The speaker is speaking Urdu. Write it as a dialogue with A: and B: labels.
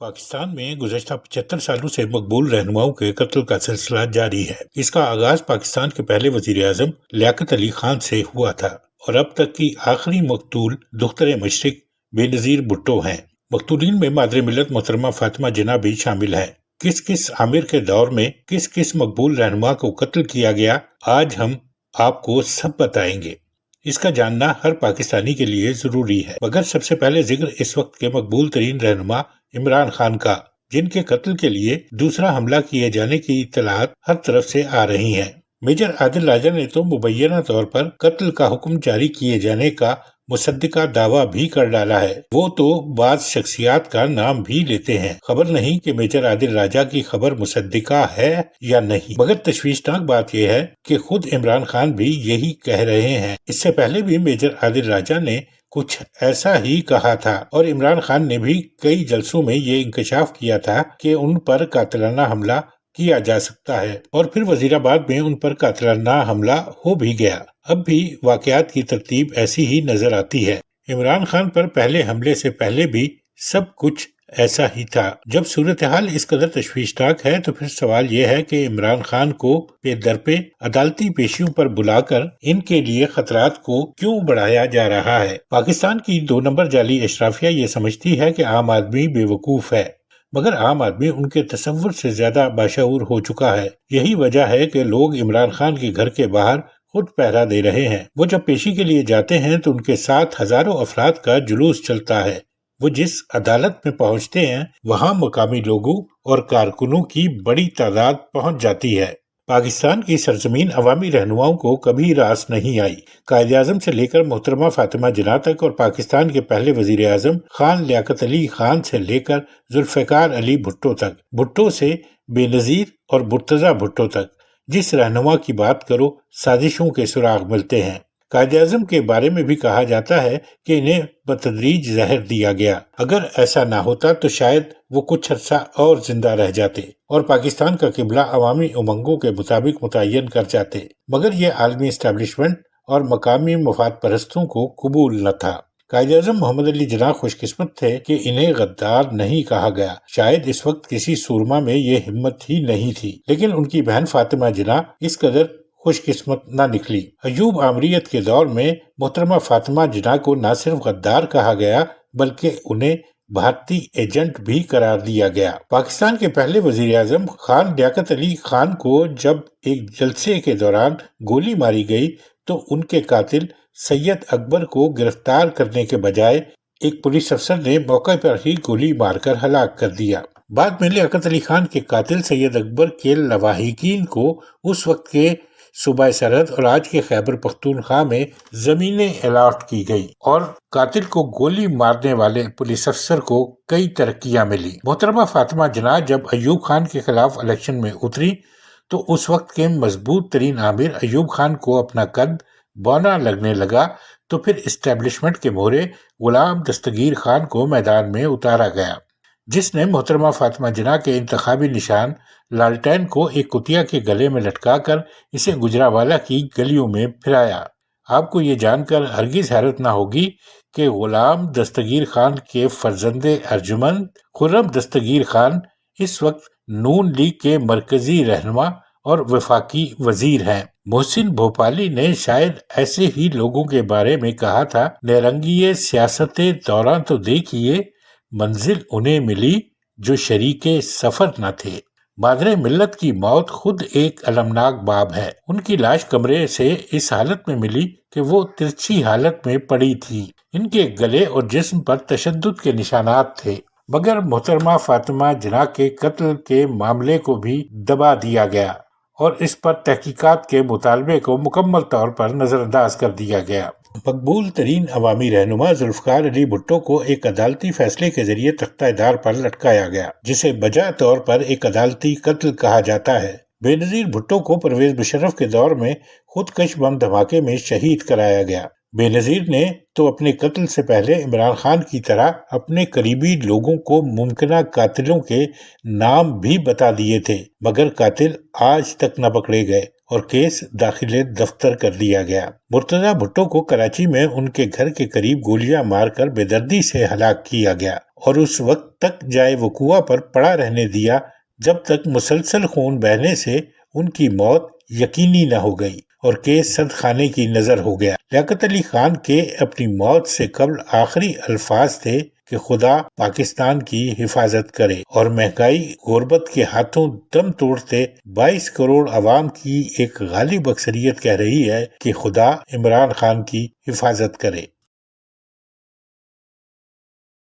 A: پاکستان میں گزشتہ 75 سالوں سے مقبول رہنماؤں کے قتل کا سلسلہ جاری ہے۔ اس کا آغاز پاکستان کے پہلے وزیر اعظم لیاقت علی خان سے ہوا تھا اور اب تک کی آخری مقتول دختر مشرق بے نظیر بھٹو ہیں۔ مقتولین میں مادر ملت محترمہ فاطمہ جناح بھی شامل ہیں۔ کس کس عامر کے دور میں کس کس مقبول رہنما کو قتل کیا گیا، آج ہم آپ کو سب بتائیں گے۔ اس کا جاننا ہر پاکستانی کے لیے ضروری ہے، مگر سب سے پہلے ذکر اس وقت کے مقبول ترین رہنما عمران خان کا، جن کے قتل کے لیے دوسرا حملہ کیے جانے کی اطلاعات ہر طرف سے آ رہی ہیں۔ میجر عادل راجہ نے تو مبینہ طور پر قتل کا حکم جاری کیے جانے کا مصدقہ دعویٰ بھی کر ڈالا ہے۔ وہ تو بعض شخصیات کا نام بھی لیتے ہیں۔ خبر نہیں کہ میجر عادل راجہ کی خبر مصدقہ ہے یا نہیں، مگر تشویشناک بات یہ ہے کہ خود عمران خان بھی یہی کہہ رہے ہیں۔ اس سے پہلے بھی میجر عادل راجہ نے کچھ ایسا ہی کہا تھا اور عمران خان نے بھی کئی جلسوں میں یہ انکشاف کیا تھا کہ ان پر قاتلانہ حملہ کیا جا سکتا ہے، اور پھر وزیر آباد میں ان پر قاتلانہ حملہ ہو بھی گیا۔ اب بھی واقعات کی ترتیب ایسی ہی نظر آتی ہے۔ عمران خان پر پہلے حملے سے پہلے بھی سب کچھ ایسا ہی تھا۔ جب صورتحال اس قدر تشویشناک ہے تو پھر سوال یہ ہے کہ عمران خان کو پہ در پہ عدالتی پیشیوں پر بلا کر ان کے لیے خطرات کو کیوں بڑھایا جا رہا ہے؟ پاکستان کی 2 نمبر جعلی اشرافیہ یہ سمجھتی ہے کہ عام آدمی بے وقوف ہے، مگر عام آدمی ان کے تصور سے زیادہ باشعور ہو چکا ہے۔ یہی وجہ ہے کہ لوگ عمران خان کے گھر کے باہر خود پہرا دے رہے ہیں۔ وہ جب پیشی کے لیے جاتے ہیں تو ان کے ساتھ ہزاروں افراد کا جلوس چلتا ہے۔ وہ جس عدالت میں پہنچتے ہیں وہاں مقامی لوگوں اور کارکنوں کی بڑی تعداد پہنچ جاتی ہے۔ پاکستان کی سرزمین عوامی رہنماؤں کو کبھی راس نہیں آئی۔ قائد اعظم سے لے کر محترمہ فاطمہ جناح تک، اور پاکستان کے پہلے وزیر اعظم خان لیاقت علی خان سے لے کر ذوالفقار علی بھٹو تک، بھٹو سے بے نظیر اور مرتضیٰ بھٹو تک، جس رہنما کی بات کرو سازشوں کے سراغ ملتے ہیں۔ قائد اعظم کے بارے میں بھی کہا جاتا ہے کہ انہیں بتدریج زہر دیا گیا۔ اگر ایسا نہ ہوتا تو شاید وہ کچھ عرصہ اور زندہ رہ جاتے اور پاکستان کا قبلہ عوامی امنگوں کے مطابق متعین کر جاتے، مگر یہ عالمی اسٹیبلشمنٹ اور مقامی مفاد پرستوں کو قبول نہ تھا۔ قائد اعظم محمد علی جناح خوش قسمت تھے کہ انہیں غدار نہیں کہا گیا۔ شاید اس وقت کسی سورما میں یہ ہمت ہی نہیں تھی، لیکن ان کی بہن فاطمہ جناح اس قدر خوش قسمت نہ نکلی۔ ایوب آمریت کے دور میں محترمہ فاطمہ جناح کو نہ صرف غدار کہا گیا بلکہ انہیں بھارتی ایجنٹ بھی قرار دیا گیا۔ پاکستان کے پہلے وزیر اعظم خان لیاقت علی خان کو جب ایک جلسے کے دوران گولی ماری گئی تو ان کے قاتل سید اکبر کو گرفتار کرنے کے بجائے ایک پولیس افسر نے موقع پر ہی گولی مار کر ہلاک کر دیا۔ بعد میں لیاقت علی خان کے قاتل سید اکبر کے لواحقین کو اس وقت کے صوبہ سرحد اور آج کے خیبر پختونخوا میں زمینیں الاٹ کی گئی اور قاتل کو گولی مارنے والے پولیس افسر کو کئی ترقیاں ملی۔ محترمہ فاطمہ جناح جب ایوب خان کے خلاف الیکشن میں اتری تو اس وقت کے مضبوط ترین عامر ایوب خان کو اپنا قد بونا لگنے لگا تو پھر اسٹیبلشمنٹ کے مورے غلام دستگیر خان کو میدان میں اتارا گیا، جس نے محترمہ فاطمہ جناح کے انتخابی نشان لالٹین کو ایک کتیا کے گلے میں لٹکا کر اسے گجرانوالہ کی گلیوں میں پھرایا۔ آپ کو یہ جان کر ہرگز حیرت نہ ہوگی کہ غلام دستگیر خان کے فرزند ارجمند خرم دستگیر خان اس وقت نون لیگ کے مرکزی رہنما اور وفاقی وزیر ہیں۔ محسن بھوپالی نے شاید ایسے ہی لوگوں کے بارے میں کہا تھا، نیرنگی سیاست دوران تو دیکھیے منزل انہیں ملی جو شریک سفر نہ تھے۔ مادر ملت کی موت خود ایک المناک باب ہے۔ ان کی لاش کمرے سے اس حالت میں ملی کہ وہ ترچھی حالت میں پڑی تھی۔ ان کے گلے اور جسم پر تشدد کے نشانات تھے، مگر محترمہ فاطمہ جناح کے قتل کے معاملے کو بھی دبا دیا گیا اور اس پر تحقیقات کے مطالبے کو مکمل طور پر نظر انداز کر دیا گیا۔ مقبول ترین عوامی رہنما ذوالفقار علی بھٹو کو ایک عدالتی فیصلے کے ذریعے تختہ دار پر لٹکایا گیا، جسے بجا طور پر ایک عدالتی قتل کہا جاتا ہے۔ بے نظیر بھٹو کو پرویز مشرف کے دور میں خودکش بم دھماکے میں شہید کرایا گیا۔ بے نظیر نے تو اپنے قتل سے پہلے عمران خان کی طرح اپنے قریبی لوگوں کو ممکنہ قاتلوں کے نام بھی بتا دیے تھے، مگر قاتل آج تک نہ پکڑے گئے اور کیس داخل دفتر کر دیا گیا۔ مرتضیٰ بھٹو کو کراچی میں ان کے گھر کے قریب گولیاں مار کر بے دردی سے ہلاک کیا گیا اور اس وقت تک جائے وقوع پر پڑا رہنے دیا جب تک مسلسل خون بہنے سے ان کی موت یقینی نہ ہو گئی اور کیس سند خانے کی نظر ہو گیا۔ لیاقت علی خان کے اپنی موت سے قبل آخری الفاظ تھے کہ خدا پاکستان کی حفاظت کرے، اور مہنگائی غربت کے ہاتھوں دم توڑتے 22 کروڑ عوام کی ایک غالب اکثریت کہہ رہی ہے کہ خدا عمران خان کی حفاظت کرے۔